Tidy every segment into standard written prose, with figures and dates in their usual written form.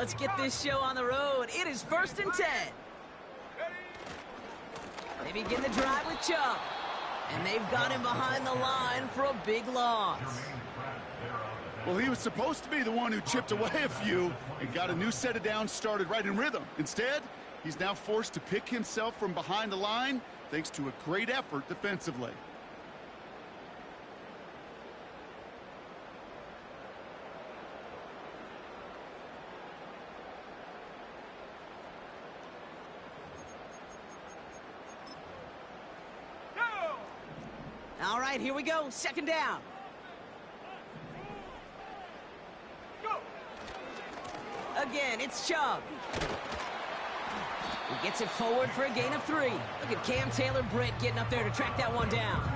let's get this show on the road. It is 1st and 10. They begin the drive with Chubb. And they've got him behind the line for a big loss. Well, he was supposed to be the one who chipped away a few and got a new set of downs started right in rhythm. Instead, he's now forced to pick himself from behind the line thanks to a great effort defensively. All right, here we go. 2nd down. Again, it's Chubb. He gets it forward for a gain of 3. Look at Cam Taylor-Britt getting up there to track that one down.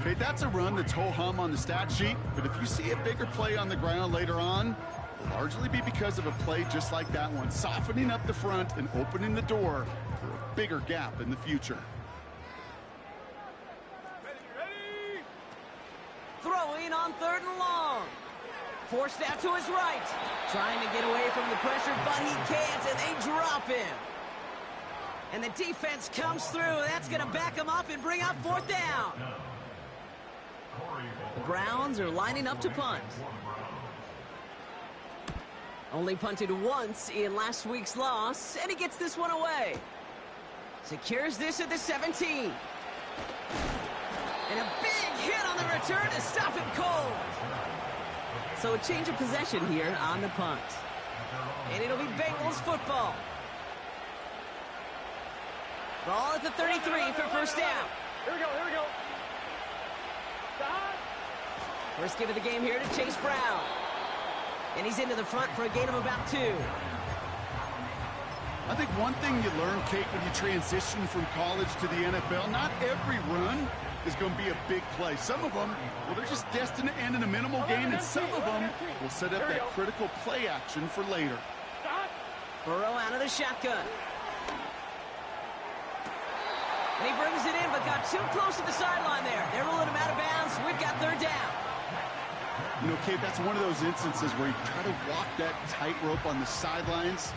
Okay, that's a run that's ho-hum on the stat sheet, but if you see a bigger play on the ground later on, it'll largely be because of a play just like that one, softening up the front and opening the door for a bigger gap in the future. Throwing on 3rd and long. Forced out to his right. Trying to get away from the pressure, but he can't, and they drop him. And the defense comes through. That's going to back him up and bring up 4th down. The Browns are lining up to punt. Only punted once in last week's loss, and he gets this one away. Secures this at the 17. And a big hit on the return to stop him cold. So a change of possession here on the punt. And it'll be Bengals football. Ball at the 33 for 1st down. Here we go. First give of the game here to Chase Brown. And he's into the front for a gain of about 2. I think one thing you learn, Kate, when you transition from college to the NFL, not every run is going to be a big play. Some of them, well, they're just destined to end in a minimal gain, and some of them will set up that critical play action for later. Burrow out of the shotgun. And he brings it in, but got too close to the sideline there. They're ruling him out of bounds. We've got 3rd down. You know, Kate, that's one of those instances where you try to walk that tightrope on the sidelines.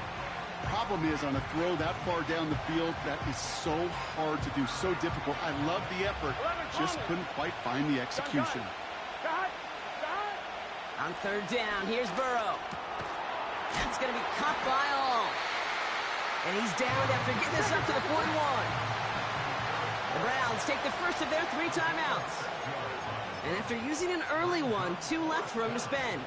Problem is, on a throw that far down the field, that is so hard to do, so difficult. I love the effort, just couldn't quite find the execution. On 3rd down, here's Burrow. That's going to be caught by all. And he's down after getting this up to the 41. The Browns take the first of their 3 timeouts. And after using an early one, 2 left for him to spend.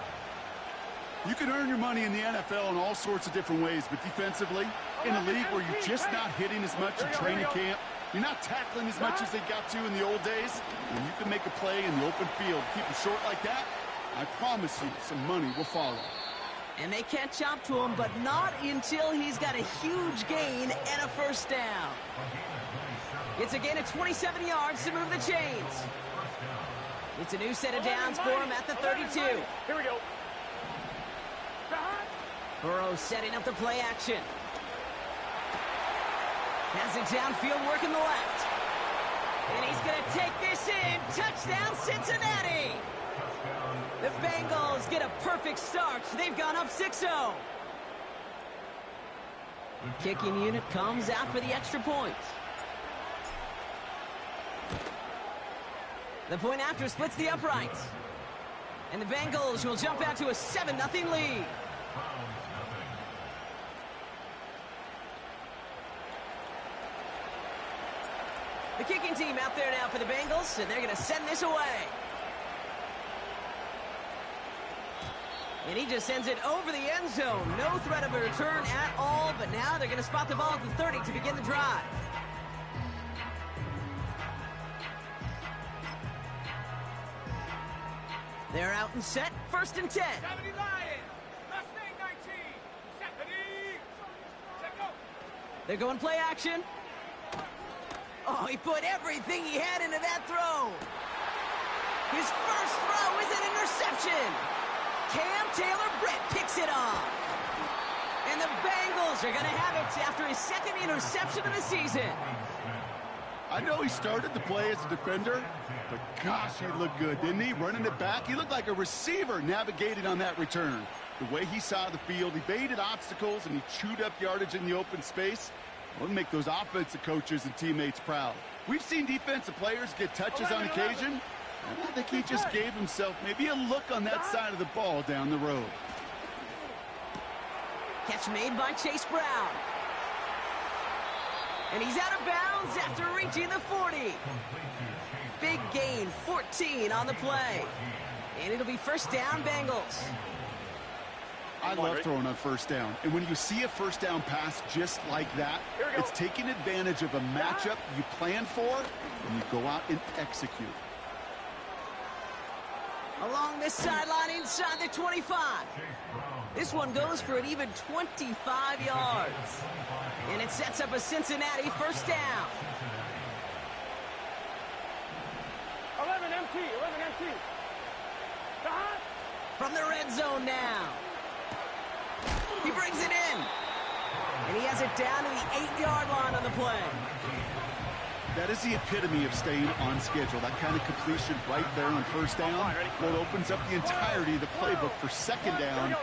You can earn your money in the NFL in all sorts of different ways, but defensively, in a league where you're just not hitting as much in training camp, you're not tackling as much as they got to in the old days, and you can make a play in the open field. Keep it short like that, I promise you some money will follow. And they catch up to him, but not until he's got a huge gain and a 1st down. It's a gain of 27 yards to move the chains. It's a new set of downs for him at the 32. Here we go. Burrow setting up the play action. Has it downfield, working the left. And he's going to take this in. Touchdown, Cincinnati! The Bengals get a perfect start. They've gone up 6-0. Kicking unit comes out for the extra point. The point after splits the uprights. And the Bengals will jump out to a 7-0 lead. The kicking team out there now for the Bengals, and they're going to send this away. And he just sends it over the end zone. No threat of a return at all, but now they're going to spot the ball at the 30 to begin the drive. They're out and set, 1st and 10. They're going play action. Oh, he put everything he had into that throw. His first throw is an interception. Cam Taylor-Britt picks it off. And the Bengals are going to have it after his 2nd interception of the season. I know he started the play as a defender, but gosh, he looked good, didn't he? Running it back, he looked like a receiver navigating on that return. The way he saw the field, he baited obstacles, and he chewed up yardage in the open space. Well, it'll make those offensive coaches and teammates proud. We've seen defensive players get touches on occasion. I think he just gave himself maybe a look on that side of the ball down the road. Catch made by Chase Brown. And he's out of bounds after reaching the 40. Big gain, 14 on the play. And it'll be first down, Bengals. I love throwing on first down. And when you see a first down pass just like that, it's taking advantage of a matchup you plan for, and you go out and execute. Along this sideline inside the 25. This one goes for an even 25 yards. And it sets up a Cincinnati first down. 11 MT, 11 MT. From the red zone now. He brings it in. And he has it down to the 8-yard line on the play. That is the epitome of staying on schedule. That kind of completion right there on first down. Well, it opens up the entirety of the playbook for second down.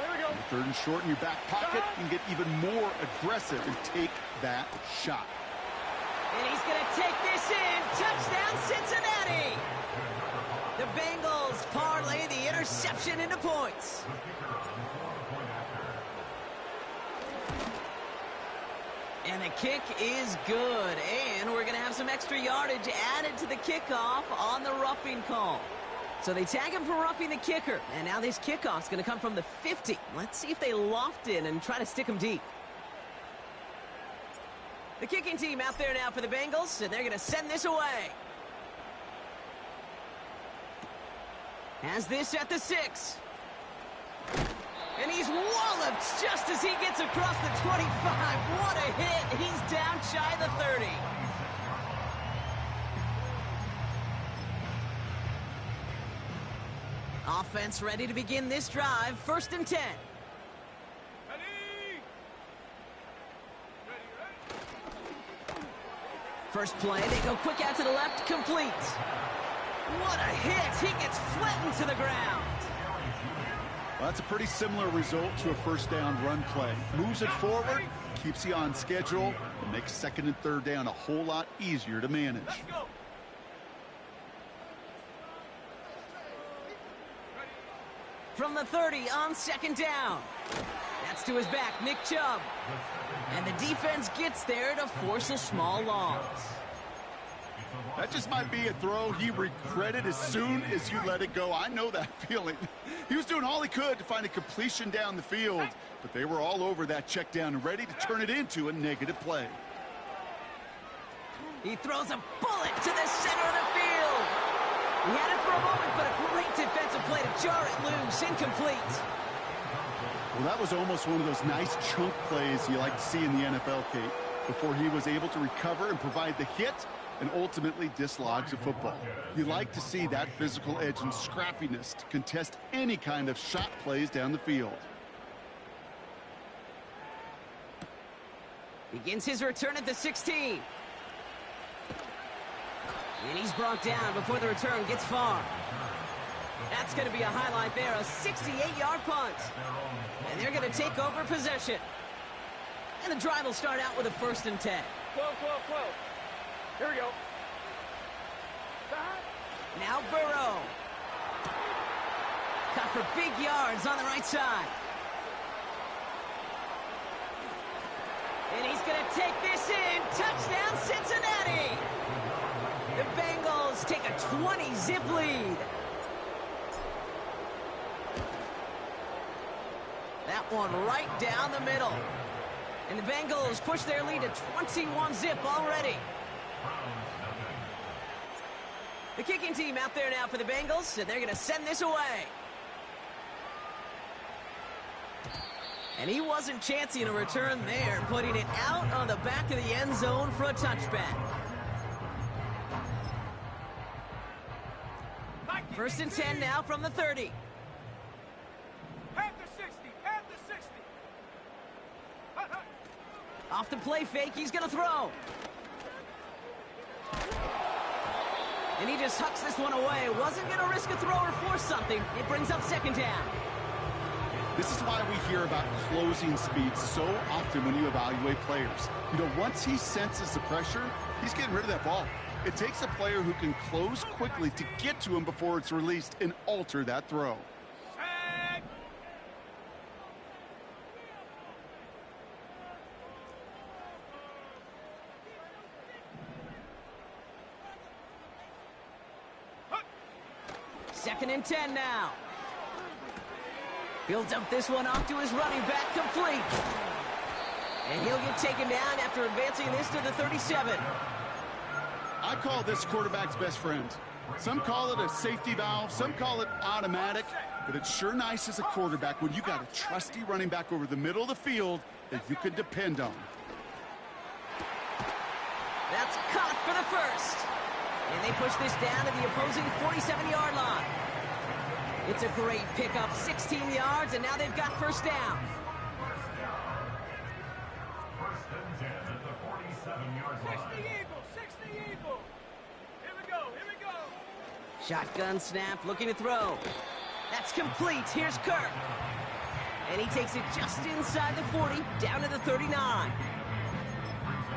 Third and short in your back pocket, you can get even more aggressive and take that shot. And he's going to take this in. Touchdown, Cincinnati. The Bengals parlay the interception into points. And the kick is good. And we're going to have some extra yardage added to the kickoff on the roughing call. So they tag him for roughing the kicker. And now this kickoff's going to come from the 50. Let's see if they loft in and try to stick him deep. The kicking team out there now for the Bengals, and they're going to send this away. Has this at the 6. And he's walloped just as he gets across the 25. What a hit. He's down shy of the 30. Offense ready to begin this drive. First and 10. First play, they go quick out to the left, complete. What a hit. He gets flattened to the ground. Well, that's a pretty similar result to a first down run play. Moves it forward, keeps you on schedule, and makes second and third down a whole lot easier to manage. From the 30 on second down. That's to his back, Nick Chubb. And the defense gets there to force a small loss. That just might be a throw he regretted as soon as you let it go. I know that feeling. He was doing all he could to find a completion down the field, but they were all over that check down and ready to turn it into a negative play. He throws a bullet to the center of the field. He had it for a moment, but a great defensive play to jar it loose. Incomplete. Well, that was almost one of those nice chunk plays you like to see in the NFL, Kate, before he was able to recover and provide the hit and ultimately dislodge the football. You like to see that physical edge and scrappiness to contest any kind of shot plays down the field. Begins his return at the 16. And he's brought down before the return gets far. That's going to be a highlight there, a 68-yard punt. And they're going to take over possession. And the drive will start out with a first and 10. 12. Here we go. Now Burrow. Cut for big yards on the right side. And he's going to take this in. Touchdown, Cincinnati. The Bengals take a 20-zip lead. That one right down the middle. And the Bengals push their lead to 21-zip already. The kicking team out there now for the Bengals, and they're going to send this away. And he wasn't chancing a return there, putting it out on the back of the end zone for a touchback. First and 10 now from the 30. Off the play fake, he's going to throw. And he just hucks this one away. Wasn't going to risk a throw or force something. It brings up second down. This is why we hear about closing speed so often when you evaluate players. You know, once he senses the pressure, he's getting rid of that ball. It takes a player who can close quickly to get to him before it's released and alter that throw. Second and 10 now. He'll dump this one off to his running back, complete. And he'll get taken down after advancing this to the 37. I call this quarterback's best friend. Some call it a safety valve, some call it automatic, but it's sure nice as a quarterback when you got a trusty running back over the middle of the field that you can depend on. That's caught for the first. And they push this down to the opposing 47-yard line. It's a great pickup, 16 yards, and now they've got first down. First and 10 at the 47-yard line. 60 Eagle. Here we go. Shotgun snap, looking to throw. That's complete. Here's Kirk. And he takes it just inside the 40, down to the 39.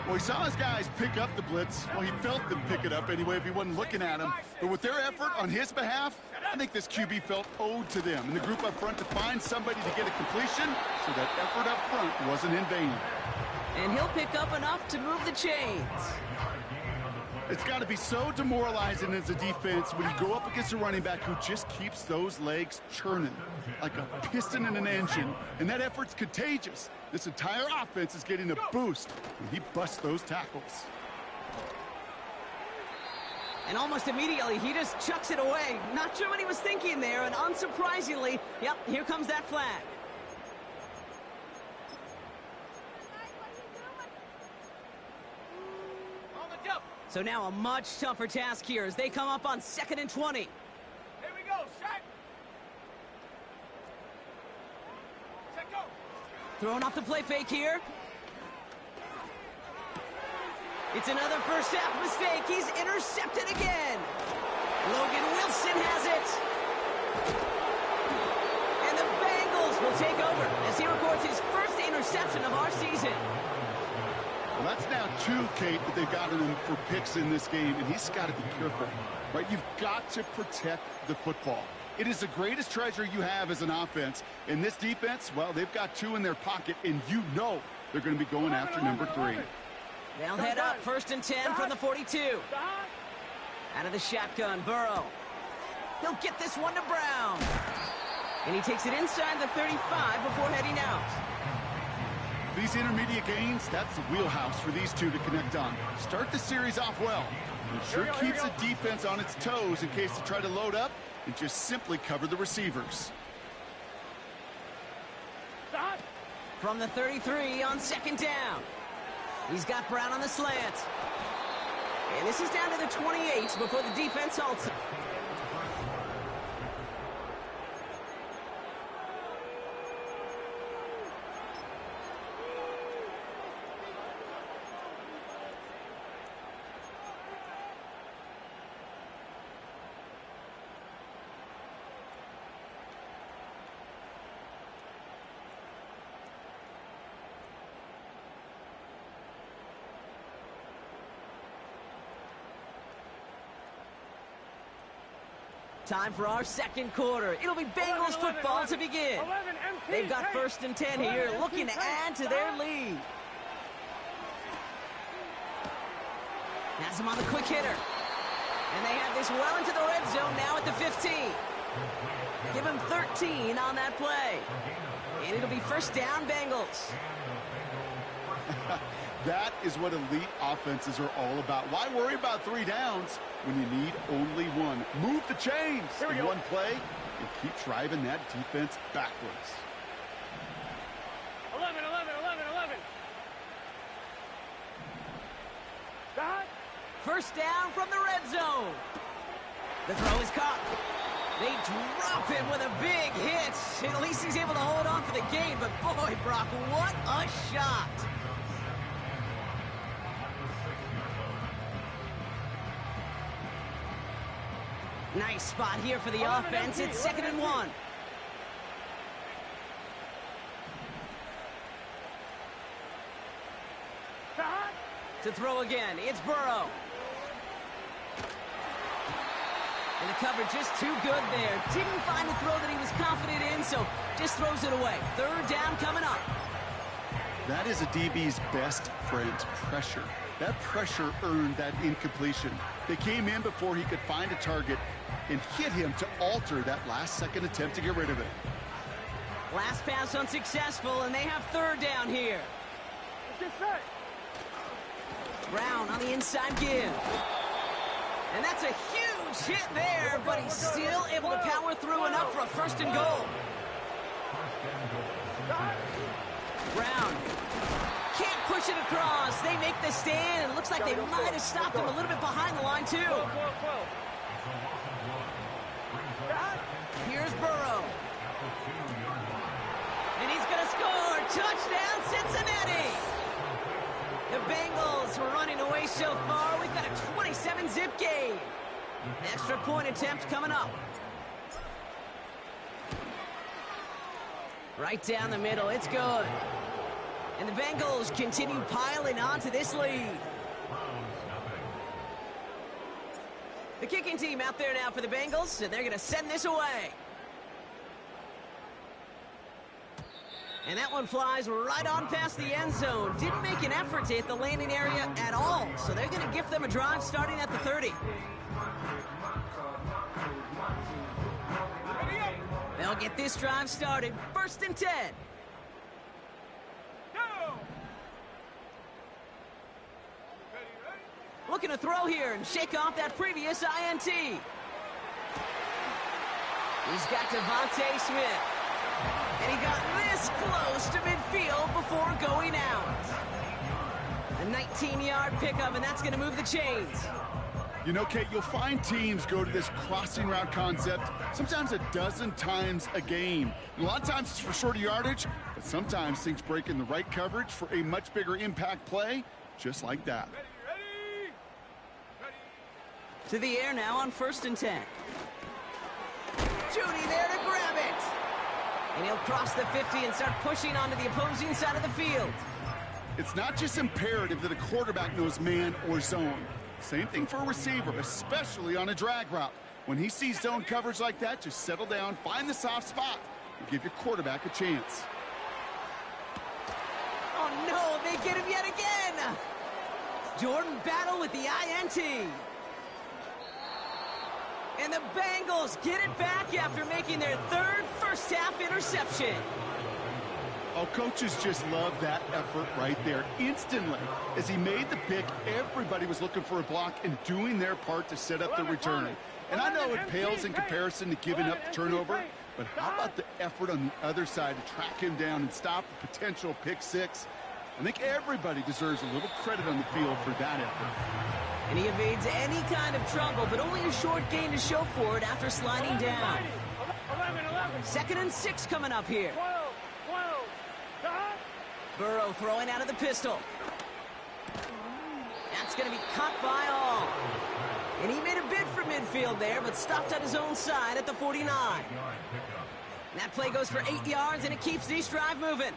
Well, he saw his guys pick up the blitz. Well, he felt them pick it up anyway if he wasn't looking at him. But with their effort on his behalf, I think this QB felt owed to them and the group up front to find somebody to get a completion, so that effort up front wasn't in vain. And he'll pick up enough to move the chains. It's got to be so demoralizing as a defense when you go up against a running back who just keeps those legs churning like a piston in an engine, and that effort's contagious. This entire offense is getting a boost when he busts those tackles. And almost immediately, he just chucks it away. Not sure what he was thinking there, and unsurprisingly, yep, here comes that flag. So now a much tougher task here as they come up on 2nd and 20. Here we go, set. Set, go. Throwing off the play fake here. It's another first half mistake. He's intercepted again. Logan Wilson has it. And the Bengals will take over as he records his first interception of our season. Well, that's now 2, Kate, that they've gotten him for picks in this game, and he's got to be careful, right? You've got to protect the football. It is the greatest treasure you have as an offense. In this defense, well, they've got 2 in their pocket, and you know they're going to be going after number 3. They'll head up 1st and 10 from the 42. Out of the shotgun, Burrow. He'll get this one to Brown. And he takes it inside the 35 before heading out. These intermediate gains, that's the wheelhouse for these two to connect on. Start the series off well. It sure keeps the defense on its toes in case they try to load up and just simply cover the receivers. From the 33 on 2nd down. He's got Brown on the slant. And this is down to the 28 before the defense halts. Time for our 2nd quarter. It'll be Bengals football to begin. They've got 1st and 10 here, looking to add to their lead. Has him on the quick hitter. And they have this well into the red zone now at the 15. Give him 13 on that play. And it'll be first down, Bengals. That is what elite offenses are all about. Why worry about 3 downs when you need only 1? Move the chains in one play and keep driving that defense backwards. 11. First down from the red zone. The throw is caught. They drop him with a big hit. At least he's able to hold on for the game. But boy, Brock, what a shot. Nice spot here for the offense. It's 2nd and 1. To throw again, it's Burrow. And the coverage is too good there. Didn't find the throw that he was confident in, so just throws it away. Third down coming up. That is a DB's best friend, pressure. That pressure earned that incompletion. They came in before he could find a target and hit him to alter that last-second attempt to get rid of it. Last pass unsuccessful, and they have third down here. Brown on the inside give. And that's a huge hit there, but he's still able to power through enough for a first and goal. Brown can't push it across. They make the stand, and it looks like they might have stopped him a little bit behind the line, too. Here's Burrow. And he's going to score. Touchdown, Cincinnati. The Bengals were running away so far. We've got a 27-zip game. Extra point attempt coming up. Right down the middle. It's good. And the Bengals continue piling on to this lead. The kicking team out there now for the Bengals, and they're going to send this away. And that one flies right on past the end zone. Didn't make an effort to hit the landing area at all, so they're going to give them a drive starting at the 30. They'll get this drive started. First and 10. Looking to throw here and shake off that previous INT. He's got Devontae Smith. And he got this close to midfield before going out. A 19-yard pickup, and that's going to move the chains. You know, Kate, you'll find teams go to this crossing route concept sometimes a dozen times a game. A lot of times it's for shorter yardage, but sometimes things break in the right coverage for a much bigger impact play, just like that. To the air now on first and 10. Judy there to grab it. And he'll cross the 50 and start pushing onto the opposing side of the field. It's not just imperative that a quarterback knows man or zone. Same thing for a receiver, especially on a drag route. When he sees zone coverage like that, just settle down, find the soft spot, and give your quarterback a chance. Oh no, they get him yet again. Jordan Battle with the INT. And the Bengals get it back after making their third first-half interception. Oh, coaches just love that effort right there. Instantly, as he made the pick, everybody was looking for a block and doing their part to set up the return. And I know it pales in comparison to giving up the turnover, but how about the effort on the other side to track him down and stop a potential pick six? I think everybody deserves a little credit on the field for that effort. And he evades any kind of trouble, but only a short gain to show for it after sliding down. 2nd and 6 coming up here. Burrow throwing out of the pistol. That's going to be caught by all. And he made a bid for midfield there, but stopped at his own side at the 49. And that play goes for 8 yards, and it keeps this drive moving.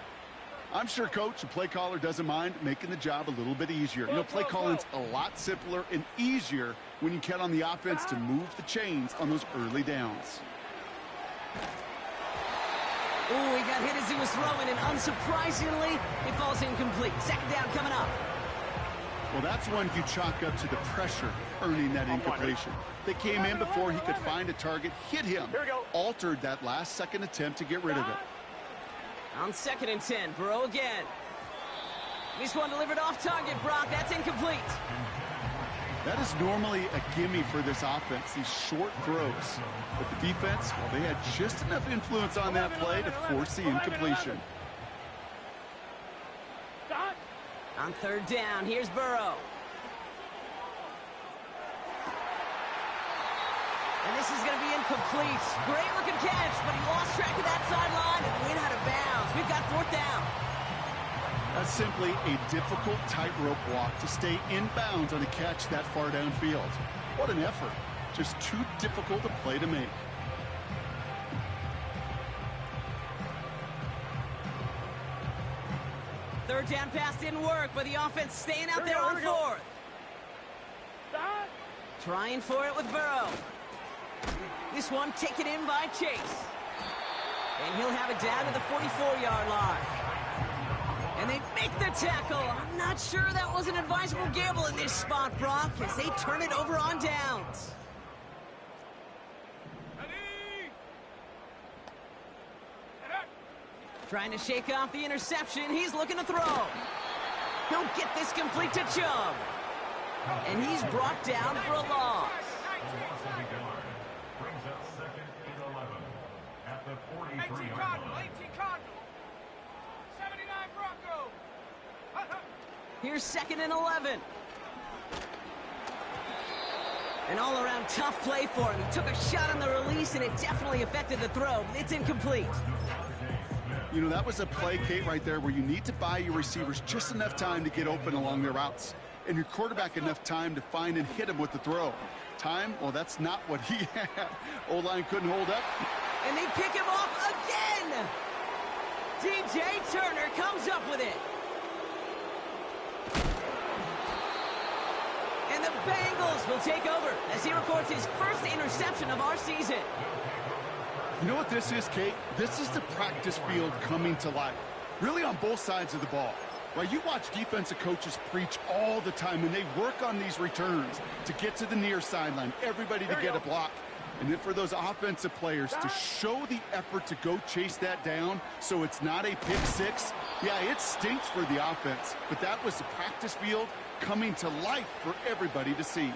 I'm sure coach and play caller doesn't mind making the job a little bit easier. You know, play calling's a lot simpler and easier when you count on the offense to move the chains on those early downs. Ooh, he got hit as he was throwing, and unsurprisingly, it falls incomplete. 2nd down coming up. Well, that's one you chalk up to the pressure earning that incompletion. They came in before he could find a target, hit him, altered that last-second attempt to get rid of it. On 2nd and 10, Burrow again. This one delivered off target, Brock. That's incomplete. That is normally a gimme for this offense, these short throws. But the defense, well, they had just enough influence on that play to force the incompletion. On 3rd down, here's Burrow. And this is going to be incomplete. Great looking catch, but he lost track of that sideline and went out of bounds. We've got 4th down. That's simply a difficult tightrope walk to stay in bounds on a catch that far downfield. What an effort. Just too difficult a play to make. Third down pass didn't work, but the offense staying out there on fourth. Stop. Trying for it with Burrow. This one taken in by Chase. And he'll have it down to the 44-yard line. And they make the tackle. I'm not sure that was an advisable gamble in this spot, Brock, as they turn it over on downs. Trying to shake off the interception. He's looking to throw. He'll get this complete to Chubb. And he's brought down for a loss. Brings up second and 11 at the 43-yard 18 line. 79 Broncos. Here's second and 11. An all-around tough play for him. He took a shot on the release, and it definitely affected the throw. It's incomplete. You know, that was a play, Kate, right there where you need to buy your receivers just enough time to get open along their routes, and your quarterback enough time to find and hit him with the throw. Time? Well, that's not what he had. O-line couldn't hold up. And they pick him off again! DJ Turner comes up with it. And the Bengals will take over as he records his first interception of our season. You know what this is, Kate? This is the practice field coming to life, really on both sides of the ball. Right, you watch defensive coaches preach all the time, and they work on these returns to get to the near sideline, everybody to get a block. And then for those offensive players to show the effort to go chase that down so it's not a pick six. Yeah, it stinks for the offense, but that was the practice field coming to life for everybody to see.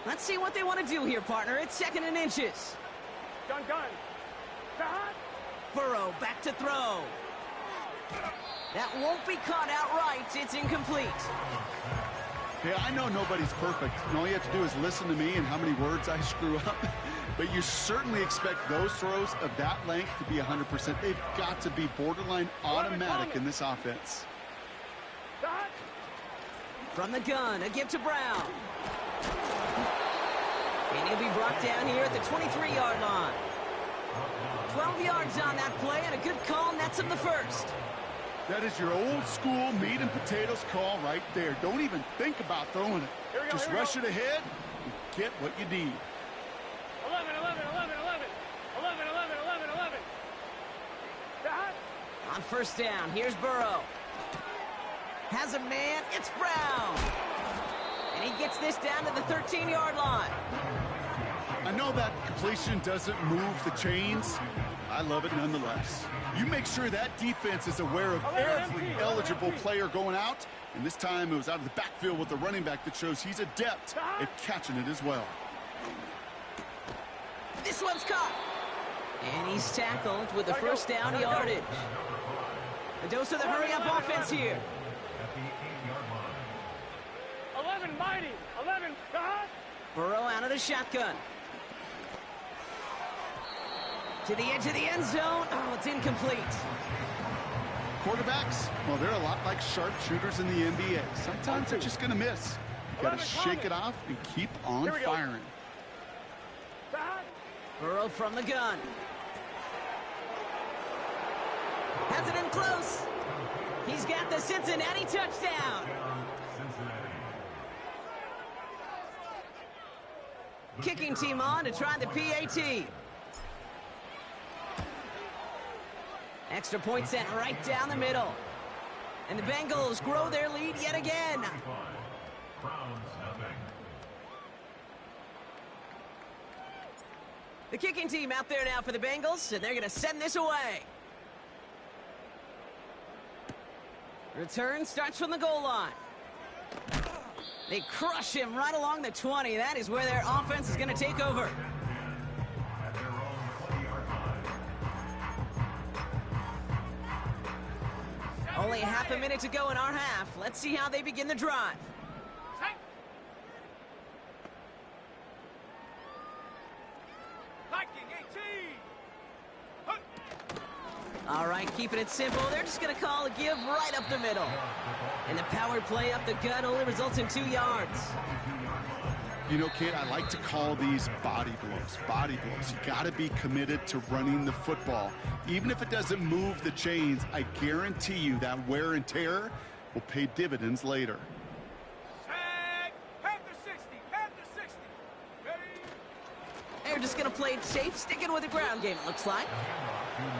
Let's see what they want to do here, partner. It's second and inches. Gun. Stop. Burrow back to throw. That won't be caught outright. It's incomplete. Hey, I know nobody's perfect, and all you have to do is listen to me and how many words I screw up. But you certainly expect those throws of that length to be 100%. They've got to be borderline automatic in this offense. Stop. From the gun, a give to Brown. And he'll be brought down here at the 23-yard line. 12 yards on that play, and a good call nets him the first. That is your old school meat and potatoes call right there. Don't even think about throwing it. Just rush it ahead and get what you need. 11. Stop. On first down, here's Burrow. Has a man, it's Brown. And he gets this down to the 13-yard line. I know that completion doesn't move the chains. I love it nonetheless. You make sure that defense is aware of every eligible player going out. And this time it was out of the backfield with the running back that shows he's adept at catching it as well. This one's caught. And he's tackled with the first down yardage. A dose of the hurry-up offense here. At the 8-yard line. 11 mighty. 11. Stop. Burrow out of the shotgun. To the edge of the end zone. Oh, it's incomplete. Quarterbacks, well, they're a lot like sharpshooters in the NBA. Sometimes they're just going to miss. You got to shake it off and keep on firing. Stop. Burrow from the gun. Has it in close. He's got the Cincinnati touchdown. Cincinnati. Kicking team on to try the PAT. Extra point sent right down the middle. And the Bengals grow their lead yet again. Browns nothing. The kicking team out there now for the Bengals, and they're going to send this away. Return starts from the goal line. They crush him right along the 20. That is where their offense is going to take over. At their own 20-yard line. Only half a minute to go in our half. Let's see how they begin the drive. All right, keeping it simple. They're just going to call a give right up the middle. And the power play up the gut only results in 2 yards. You know, Kate, I like to call these body blows. Body blows. You got to be committed to running the football. Even if it doesn't move the chains, I guarantee you that wear and tear will pay dividends later. Tag. Panther 60. Panther 60. Ready? They're just going to play it safe, sticking with the ground game, it looks like.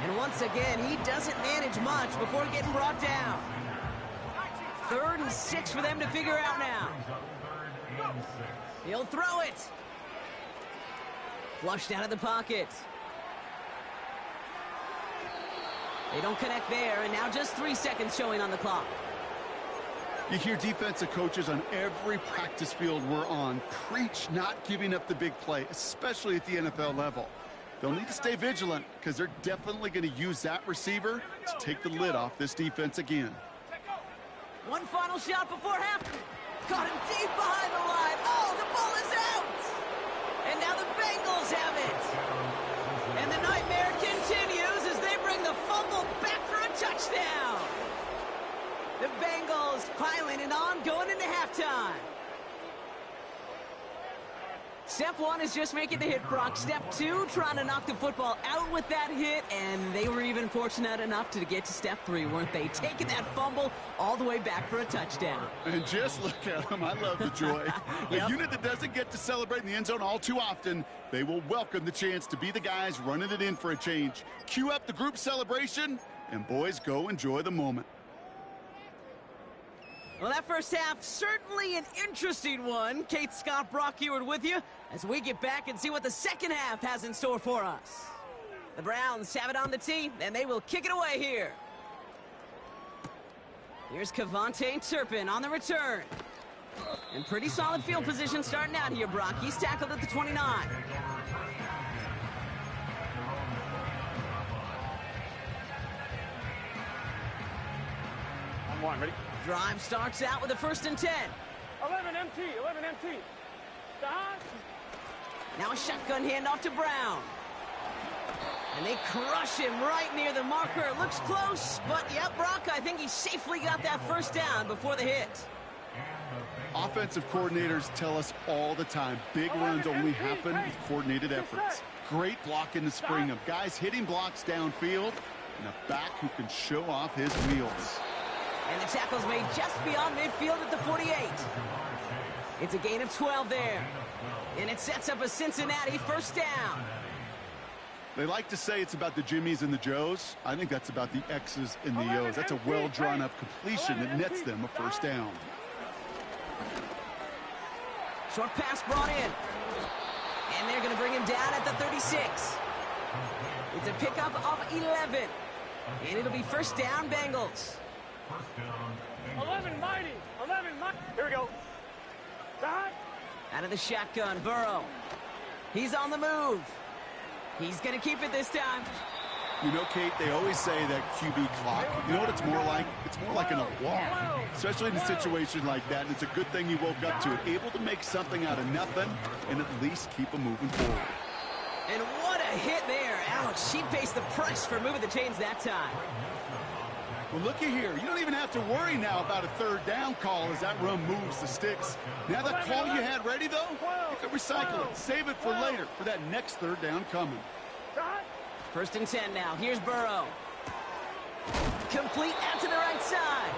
And once again, he doesn't manage much before getting brought down. 3rd and 6 for them to figure out now. He'll throw it. Flushed out of the pocket. They don't connect there, and now just 3 seconds showing on the clock. You hear defensive coaches on every practice field we're on preach not giving up the big play, especially at the NFL level. They'll need to stay vigilant because they're definitely going to use that receiver to take the lid off this defense again. One final shot before half. Caught him deep behind the line. Oh, the ball is out. And now the Bengals have it. And the nightmare continues as they bring the fumble back for a touchdown. The Bengals piling it on going into halftime. Step 1 is just making the hit, Brock. Step 2, trying to knock the football out with that hit, and they were even fortunate enough to get to step 3, weren't they? Taking that fumble all the way back for a touchdown. And just look at them. I love the joy. Yep. A unit that doesn't get to celebrate in the end zone all too often, they will welcome the chance to be the guys running it in for a change. Cue up the group celebration, and boys, go enjoy the moment. Well, that first half, certainly an interesting one. Kate, Scott, Brock Ewart with you as we get back and see what the second half has in store for us. The Browns have it on the tee, and they will kick it away here. Here's Kevontae Turpin on the return. And pretty solid field position starting out here, Brock. He's tackled at the 29. I'm one. Ready? Drive starts out with a 1st and 10. 11 MT. 11 MT. Stop. Now a shotgun handoff to Brown. And they crush him right near the marker. Looks close, but yep, Brock, I think he safely got that first down before the hit. Offensive coordinators tell us all the time, big runs only happen with coordinated efforts. Great block in the spring of guys hitting blocks downfield and a back who can show off his wheels. And the tackle's made just beyond midfield at the 48. It's a gain of 12 there. And it sets up a Cincinnati first down. They like to say it's about the Jimmies and the Joes. I think that's about the X's and the O's. That's a well-drawn-up completion that nets them a first down. Short pass brought in. And they're going to bring him down at the 36. It's a pickup of 11. And it'll be first down, Bengals. 11 mighty. 11 mighty. Here we go. Stop. Out of the shotgun, Burrow. He's on the move. He's going to keep it this time. You know, Kate, they always say that QB clock, you know what it's more like? It's more like an alarm, especially in a situation like that. And it's a good thing you woke up to it, able to make something out of nothing and at least keep them moving forward. And what a hit there. Ouch, she faced the price for moving the chains that time. Well, looky here. You don't even have to worry now about a third down call as that run moves the sticks. Now that call you had ready, though, you can recycle it. Save it for later for that next third down coming. First and 10 now. Here's Burrow. Complete out to the right side.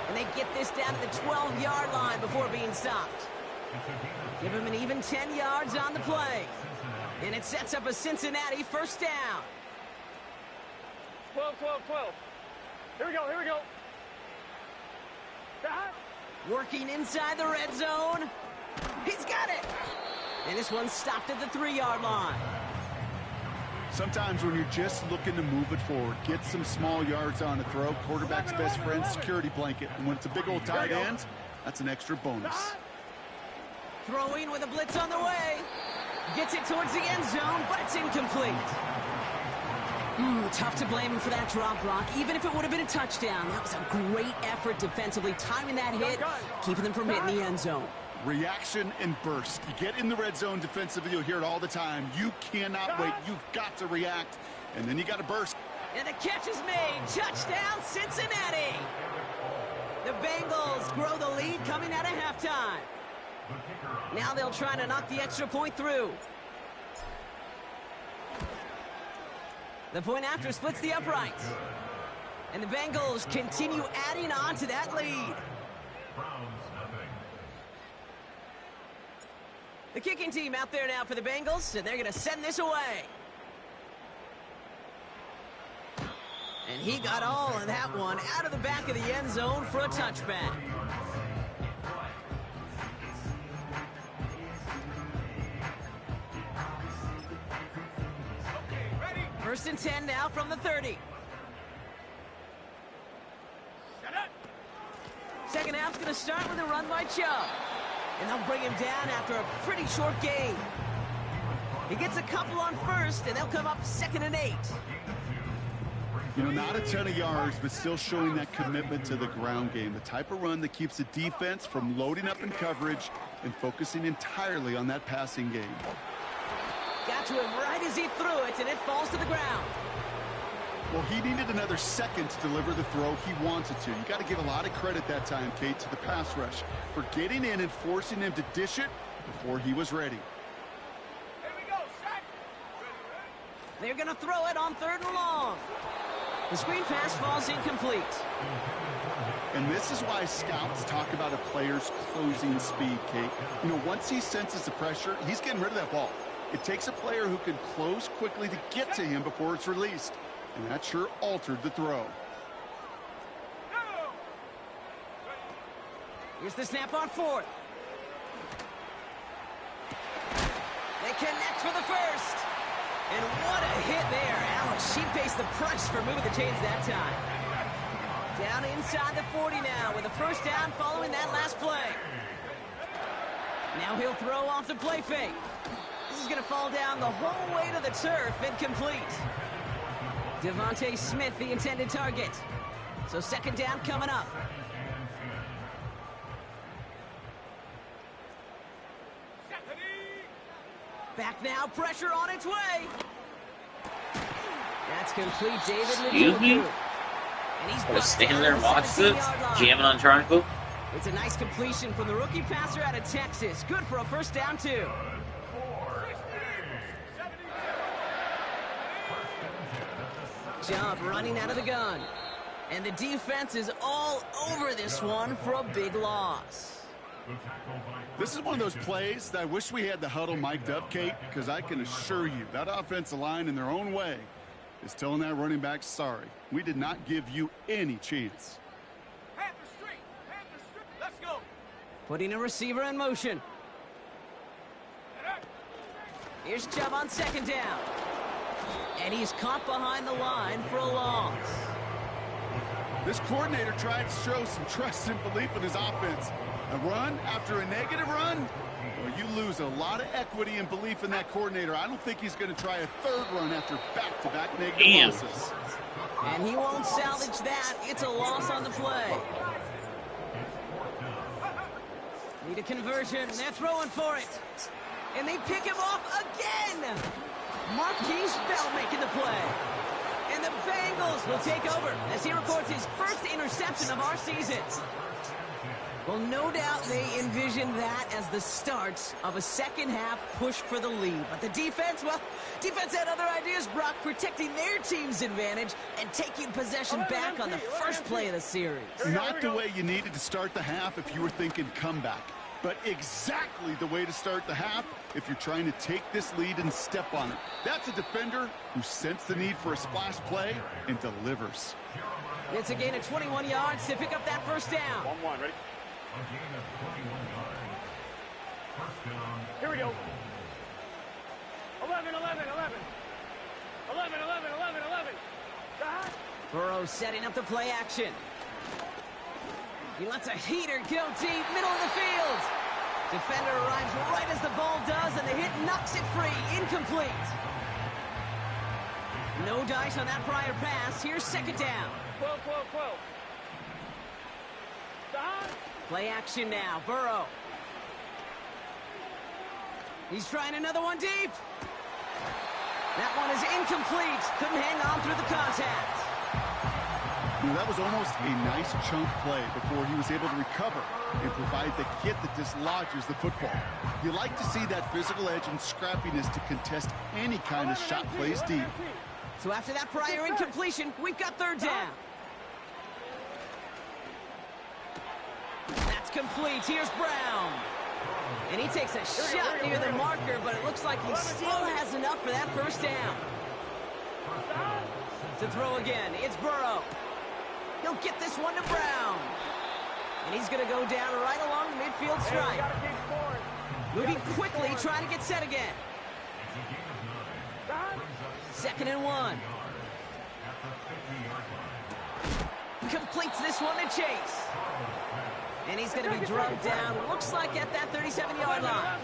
And they get this down to the 12-yard line before being stopped. Give him an even 10 yards on the play. And it sets up a Cincinnati first down. 12, 12, 12. Here we go, here we go. Stop. Working inside the red zone. He's got it. And this one stopped at the 3-yard line. Sometimes when you're just looking to move it forward, get some small yards on a throw, quarterback's best friend, security blanket. And when it's a big old tight end, that's an extra bonus. Throwing with a blitz on the way. Gets it towards the end zone, but it's incomplete. Tough to blame him for that drop, Brock. Even if it would have been a touchdown, that was a great effort defensively, timing that hit, keeping them from hitting the end zone. Reaction and burst. You get in the red zone defensively, you'll hear it all the time. You cannot wait. You've got to react, and then you got to burst. And the catch is made. Touchdown, Cincinnati. The Bengals grow the lead coming out of halftime. Now they'll try to knock the extra point through. The point after splits the uprights. And the Bengals continue adding on to that lead. The kicking team out there now for the Bengals, and they're going to send this away. And he got all of that one out of the back of the end zone for a touchback. First and 10 now from the 30. Second half's going to start with a run by Chubb. And they'll bring him down after a pretty short gain. He gets a couple on first, and they'll come up 2nd and 8. You know, not a ton of yards, but still showing that commitment to the ground game. The type of run that keeps the defense from loading up in coverage and focusing entirely on that passing game. Got to him right as he threw it, and it falls to the ground. Well, he needed another second to deliver the throw he wanted to. You got to give a lot of credit that time, Kate, to the pass rush for getting in and forcing him to dish it before he was ready. Here we go, set. They're going to throw it on 3rd and long. The screen pass falls incomplete. And this is why scouts talk about a player's closing speed, Kate. You know, once he senses the pressure, he's getting rid of that ball. It takes a player who can close quickly to get to him before it's released. And that sure altered the throw. Here's the snap on 4th. They connect for the first. And what a hit there. Alice, she pays the price for moving the chains that time. Down inside the 40 now with a first down following that last play. Now he'll throw off the play fake. This is going to fall down the whole way to the turf, incomplete. Devontae Smith, the intended target. So 2nd down coming up. Back now, pressure on its way. That's complete, David. Excuse me? And he's Gotta stand there and watch this, jamming on triangle. It's a nice completion from the rookie passer out of Texas. Good for a first down, too. Chubb running out of the gun. And the defense is all over this one for a big loss. This is one of those plays that I wish we had the huddle mic'd up, Kate, because I can assure you that offensive line in their own way is telling that running back, sorry, we did not give you any chance. Let's go. Putting a receiver in motion. Here's Chubb on 2nd down. And he's caught behind the line for a loss. This coordinator tried to show some trust and belief in his offense. A run after a negative run? Well, you lose a lot of equity and belief in that coordinator. I don't think he's going to try a 3rd run after back-to-back negative losses. And he won't salvage that. It's a loss on the play. Need a conversion. They're throwing for it. And they pick him off again. Marquise Bell making the play. And the Bengals will take over as he records his first interception of our season. Well, no doubt they envisioned that as the start of a second half push for the lead. But the defense, well, defense had other ideas, Brock, protecting their team's advantage and taking possession back on the first play of the series. Not the way you needed to start the half if you were thinking comeback, but exactly the way to start the half if you're trying to take this lead and step on it. That's a defender who sensed the need for a splash play and delivers. It's a gain of 21 yards to pick up that first down. 1-1, ready? Here we go. 11, 11, 11. 11, 11, 11, 11. Burrow setting up the play action. He lets a heater go deep, middle of the field. Defender arrives right as the ball does, and the hit knocks it free. Incomplete. No dice on that prior pass. Here's 2nd down. 12, 12, 12. Play action now. Burrow. He's trying another one deep. That one is incomplete. Couldn't hang on through the contact. That was almost a nice chunk play before he was able to recover and provide the hit that dislodges the football. You like to see that physical edge and scrappiness to contest any kind of shot plays deep. So after that prior incompletion, we've got third down. That's complete. Here's Brown. And he takes a shot near the marker, but it looks like he still has enough for that first down. To throw again, it's Burrow. He'll get this one to Brown. And he's going to go down right along the midfield stripe. Moving quickly, trying to get set again. 2nd and 1. Completes this one to Chase. And he's going to be drugged down, looks like at that 37-yard line.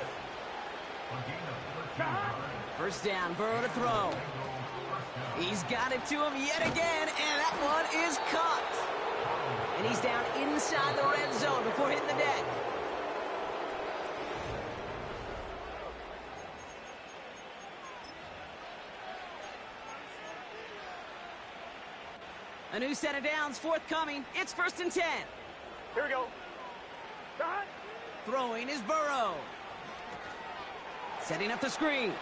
First down, Burrow to throw. He's got it to him yet again, and that one is caught. And he's down inside the red zone before hitting the deck. A new set of downs forthcoming. It's 1st and 10. Here we go. Throwing is Burrow. Setting up the screen.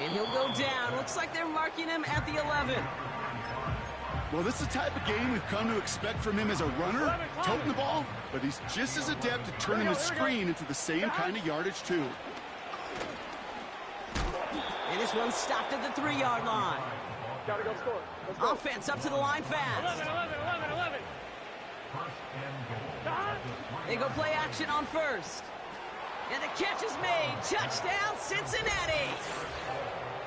And he'll go down. Looks like they're marking him at the 11. Well, this is the type of game we've come to expect from him as a runner, toting the ball, but he's just as adept at turning the screen into the same kind of yardage, too. And this one's stopped at the 3-yard line. Gotta go score. Let's go. Offense up to the line fast. 11. They go play action on first. And the catch is made. Touchdown, Cincinnati.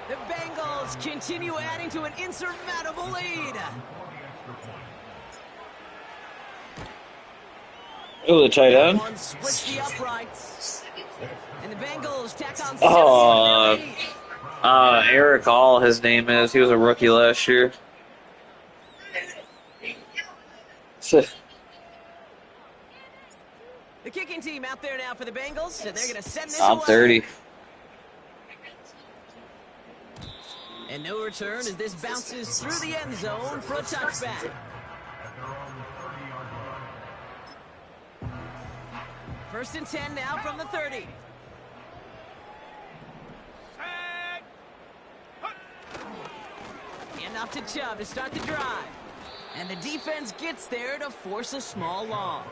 The Bengals continue adding to an insurmountable lead. Oh, the tight end. One splits the uprights. And the Bengals tack on 7. Eric All, his name is. He was a rookie last year. The kicking team out there now for the Bengals, and they're going to send this I'm away. 30. And no return as this bounces through the end zone for a touchback. 1st and 10 now from the 30. And off to Chubb to start the drive. And the defense gets there to force a small loss.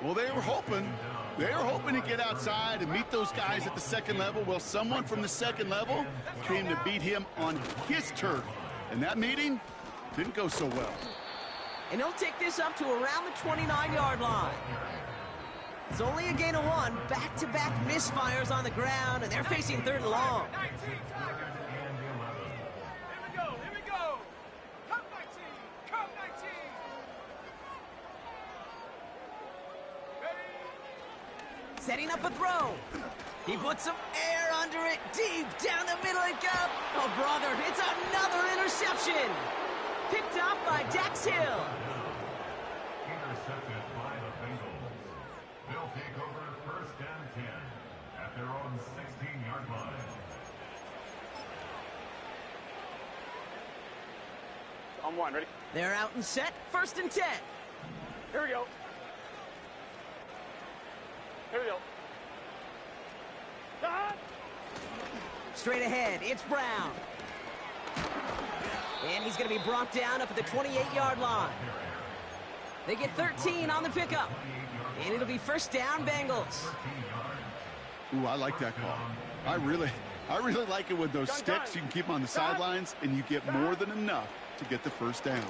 Well, they were hoping to get outside and meet those guys at the second level. Well, someone from the second level came to beat him on his turf. And that meeting didn't go so well. And he'll take this up to around the 29-yard line. It's only a gain of 1. Back-to-back misfires on the ground, and they're facing 3rd and long. Here we go. Come 19. Setting up a throw. He puts some air under it, deep down the middle it goes. Oh, brother, it's another interception. Picked off by Dax Hill. Intercepted by the Bengals. They'll take over 1st and 10 at their own 16-yard line. On 1, ready? They're out and set. 1st and 10. Here we go. Straight ahead, it's Brown. And he's going to be brought down up at the 28-yard line. They get 13 on the pickup. And it'll be 1st down, Bengals. Ooh, I like that call. I really like it with those sticks. You can keep them on the sidelines, and you get more than enough to get the 1st down.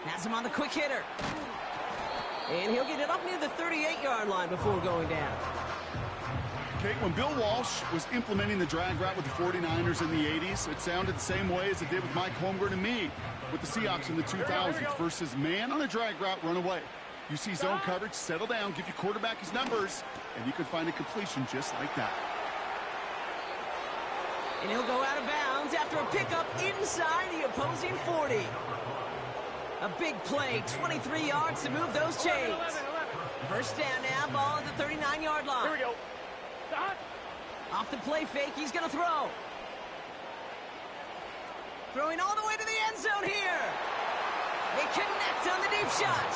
Has him on the quick hitter. And he'll get it up near the 38-yard line before going down. Okay, when Bill Walsh was implementing the drag route with the 49ers in the 80s, it sounded the same way as it did with Mike Holmgren and me with the Seahawks in the 2000s versus man on a drag route, run away. You see zone coverage, settle down, give your quarterback his numbers, and you can find a completion just like that. And he'll go out of bounds after a pickup inside the opposing 40. A big play, 23 yards to move those chains. 1st down now, ball at the 39-yard line. Here we go. Off the play fake, he's going to throw. Throwing all the way to the end zone here. They connect on the deep shot.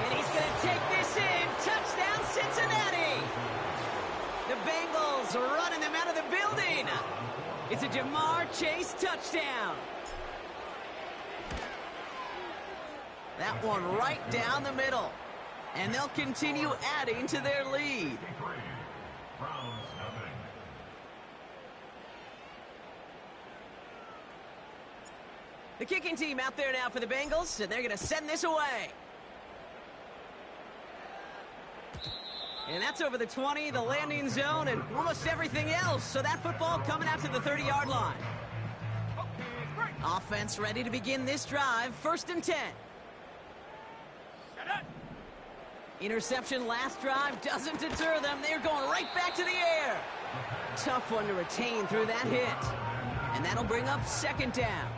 And he's going to take this in. Touchdown, Cincinnati. The Bengals are running them out of the building. It's a Jamar Chase touchdown. That one right down the middle. And they'll continue adding to their lead. The kicking team out there now for the Bengals, and they're going to send this away. And that's over the 20, the landing zone, and almost everything else. So that football coming out to the 30-yard line. Offense ready to begin this drive. 1st and 10. Interception last drive doesn't deter them. They're going right back to the air. Tough one to retain through that hit. And that'll bring up 2nd down.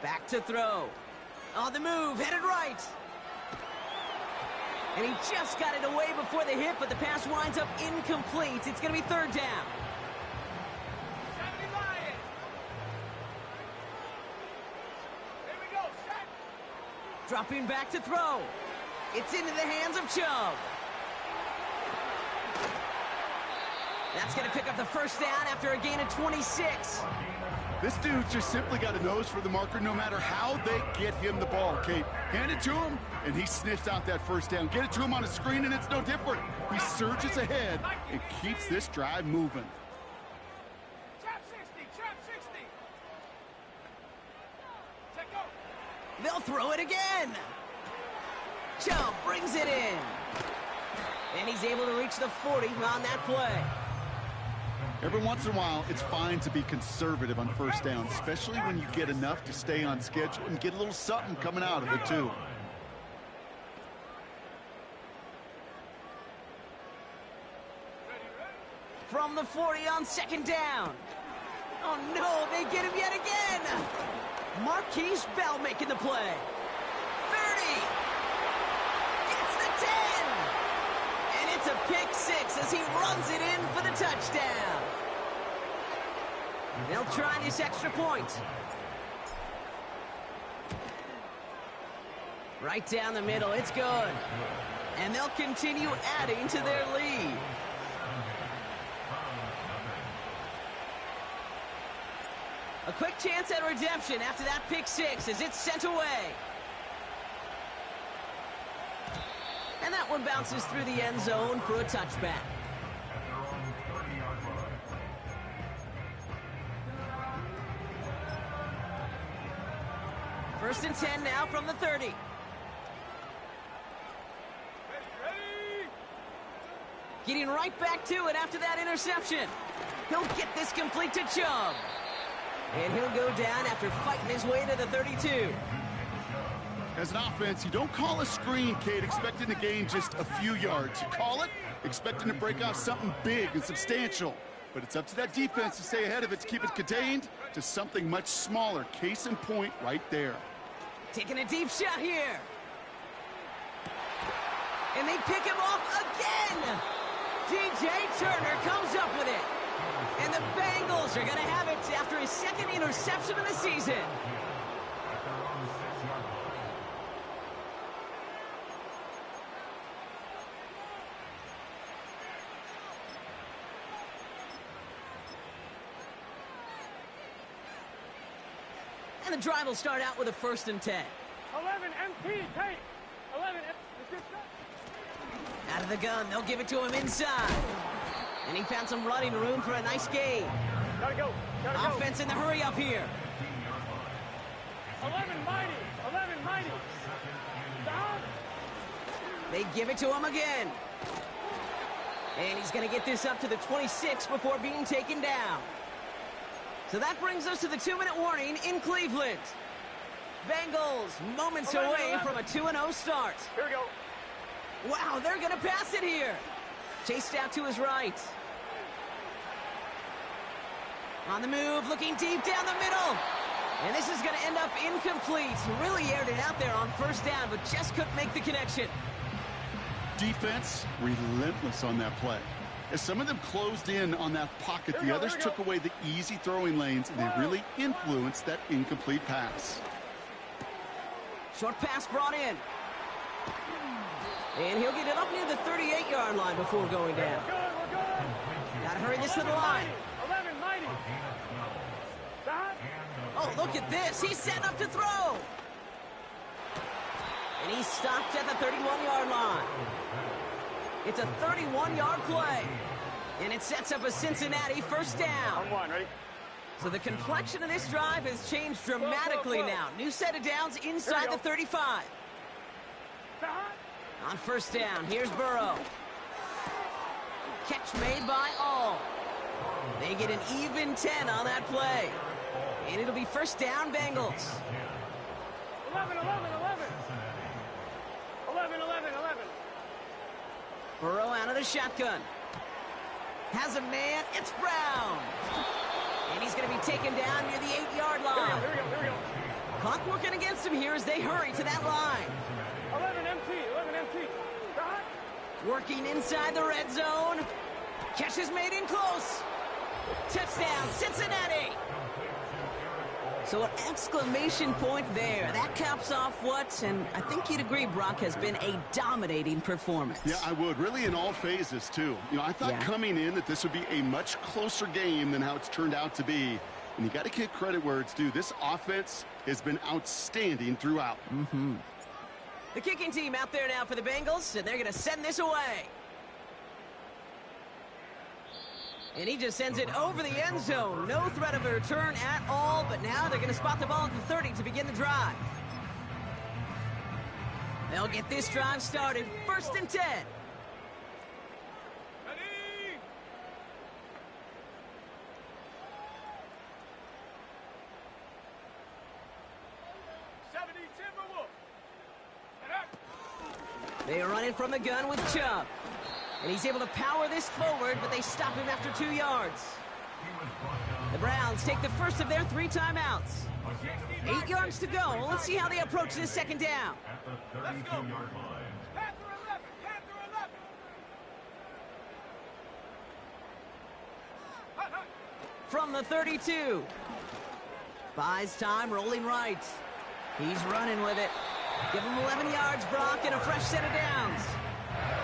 Back to throw. On the move, headed right. And he just got it away before the hit, but the pass winds up incomplete. It's going to be 3rd down. Dropping back to throw. It's into the hands of Chubb. That's going to pick up the 1st down after a gain of 26. This dude's just simply got a nose for the marker no matter how they get him the ball, Kate. Hand it to him, and he sniffs out that 1st down. Get it to him on a screen, and it's no different. He surges ahead and keeps this drive moving. Trap 60, trap 60. Check go. They'll throw it again. Chubb brings it in. And he's able to reach the 40 on that play. Every once in a while, it's fine to be conservative on 1st down, especially when you get enough to stay on schedule and get a little something coming out of it, too. From the 40 on 2nd down. Oh, no, they get him yet again. Marquise Bell making the play. 30. Gets the 10. And it's a pick 6 as he runs it in for the touchdown. They'll try this extra point. Right down the middle, it's good. And they'll continue adding to their lead. A quick chance at redemption after that pick 6 as it's sent away. And that one bounces through the end zone for a touchback. First and 10 now from the 30. Getting right back to it after that interception. He'll get this complete to Chubb. And he'll go down after fighting his way to the 32. As an offense, you don't call a screen, Kate, expecting to gain just a few yards. You call it expecting to break off something big and substantial. But it's up to that defense to stay ahead of it, to keep it contained to something much smaller. Case in point right there. Taking a deep shot here. And they pick him off again. DJ Turner comes up with it. And the Bengals are going to have it after his 2nd interception of the season. And the drive will start out with a 1st and 10. 11 MT, tape. 11 Out of the gun, they'll give it to him inside. And he found some running room for a nice gain. Gotta go. Offense in the hurry up here. 11 mighty. Down. They give it to him again. And he's going to get this up to the 26 before being taken down. So that brings us to the 2-minute warning in Cleveland. Bengals moments away from a 2-0 start. Here we go. Wow, they're going to pass it here. Chased out to his right. On the move, looking deep down the middle. And this is going to end up incomplete. Really aired it out there on 1st down, but just couldn't make the connection. Defense, relentless on that play. As some of them closed in on that pocket, the others took away the easy throwing lanes, and they really influenced that incomplete pass. Short pass brought in. And he'll get it up near the 38-yard line before going down. Gotta hurry this to the line. 11, mighty. Oh, look at this. He's setting up to throw. And he's stopped at the 31-yard line. It's a 31-yard play. And it sets up a Cincinnati first down. On one, ready? So the complexion of this drive has changed dramatically now. New set of downs inside the 35. On first down, here's Burrow. Catch made by All. They get an even 10 on that play. And it'll be first down, Bengals. 11, 11, 11. 11, 11, 11. Burrow out of the shotgun. Has a man. It's Brown. And he's going to be taken down near the 8-yard line. Here we go. Clock working against him here as they hurry to that line. 11 MT. Working inside the red zone. Catch is made in close. Touchdown, Cincinnati. So an exclamation point there. That caps off what, and I think you'd agree, Brock, has been a dominating performance. Yeah, I would. Really in all phases, too. You know, I thought coming in that this would be a much closer game than how it's turned out to be. And you got to give credit where it's due. This offense has been outstanding throughout. The kicking team out there now for the Bengals, and they're going to send this away. And he just sends it over the end zone. No threat of a return at all, but now they're going to spot the ball at the 30 to begin the drive. They'll get this drive started. First and 10. They run it from the gun with Chubb. And he's able to power this forward, but they stop him after 2 yards. The Browns take the first of their 3 timeouts. 8 yards to go. Let's see how they approach this second down. At the 32-yard line. From the 32. Buys time, rolling right. He's running with it. Give him 11 yards, Brock, and a fresh set of downs.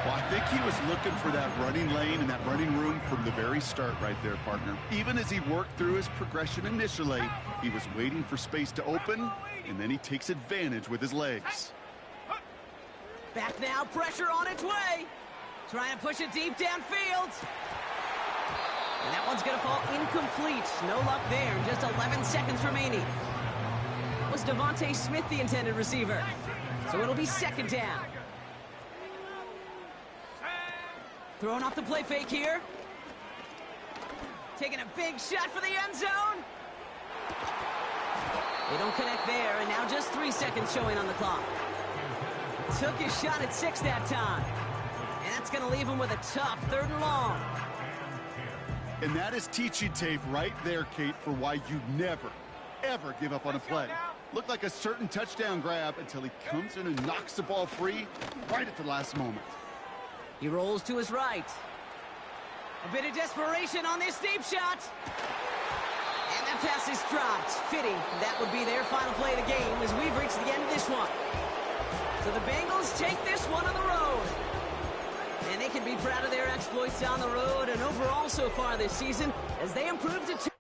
Well, I think he was looking for that running lane and that running room from the very start right there, partner. Even as he worked through his progression initially, he was waiting for space to open, and then he takes advantage with his legs. Back now, pressure on its way. Trying to push it deep downfield. And that one's going to fall incomplete. No luck there. Just 11 seconds remaining. Was Devontae Smith the intended receiver? So it'll be second down. Throwing off the play fake here. Taking a big shot for the end zone. They don't connect there, and now just 3 seconds showing on the clock. Took his shot at 6 that time. And that's going to leave him with a tough 3rd and long. And that is teaching tape right there, Kate, for why you never, ever give up on a play. Looked like a certain touchdown grab until he comes in and knocks the ball free right at the last moment. He rolls to his right. A bit of desperation on this deep shot. And that pass is dropped. Fitting. That would be their final play of the game as we've reached the end of this one. So the Bengals take this one on the road. And they can be proud of their exploits on the road and overall so far this season as they improve to 2.